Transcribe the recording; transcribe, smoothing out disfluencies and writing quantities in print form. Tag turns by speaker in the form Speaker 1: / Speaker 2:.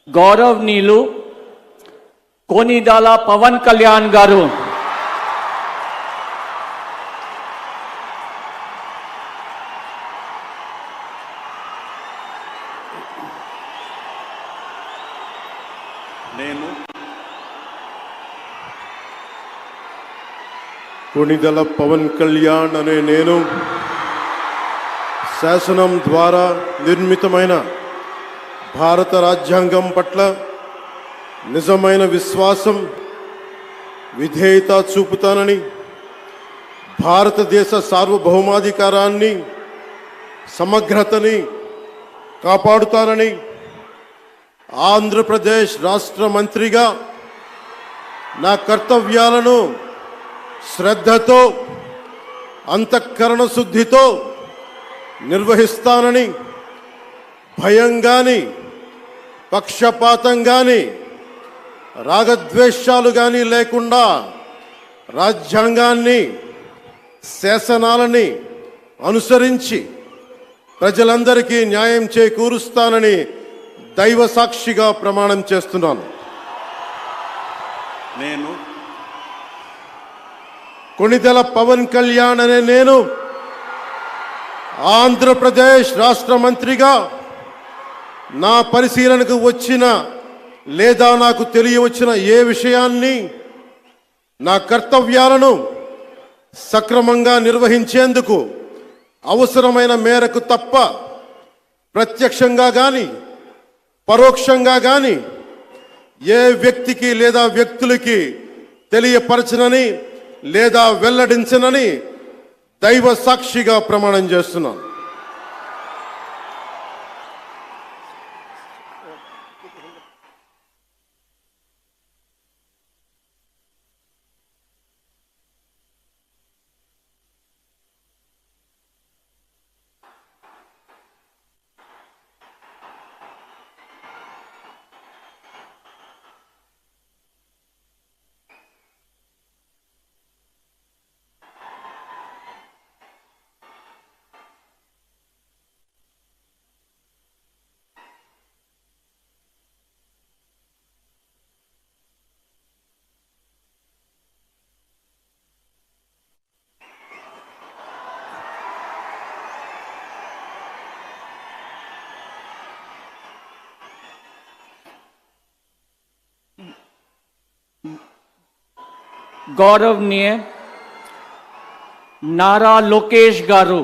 Speaker 1: గౌరవనీయులు కొనిదెల పవన్ కళ్యాణ్ గారు
Speaker 2: కొనిదెల పవన్ కళ్యాణ్ అనే నేను శాసనం ద్వారా నిర్మితమైన భారత రాజ్యాంగం పట్ల నిజమైన విశ్వాసం విధేయత చూపుతానని, భారతదేశ సార్వభౌమాధికారాన్ని సమగ్రతని కాపాడుతానని, ఆంధ్రప్రదేశ్ రాష్ట్ర మంత్రిగా నా కర్తవ్యాలను శ్రద్ధతో అంతఃకరణ శుద్ధితో నిర్వహిస్తానని, భయం గాని పక్షపాతం గాని రాగద్వేషాలు గాని లేకుండా రాజ్యాంగాన్ని శాసనాలని అనుసరించి ప్రజలందరికీ న్యాయం చేకూరుస్తానని దైవ సాక్షిగా ప్రమాణం చేస్తున్నాను.
Speaker 3: నేను
Speaker 2: కొనిదెల పవన్ కళ్యాణ్ అనే నేను ఆంధ్రప్రదేశ్ రాష్ట్ర మంత్రిగా నా పరిశీలనకు వచ్చిన లేదా నాకు తెలియవచ్చిన ఏ విషయాన్ని, నా కర్తవ్యాలను సక్రమంగా నిర్వహించేందుకు అవసరమైన మేరకు తప్ప ప్రత్యక్షంగా కానీ పరోక్షంగా కానీ ఏ వ్యక్తికి లేదా వ్యక్తులకి తెలియపరచనని లేదా వెల్లడించనని దైవ సాక్షిగా ప్రమాణం చేస్తున్నాను.
Speaker 1: गौरवनीय नारा लोकेश गारू।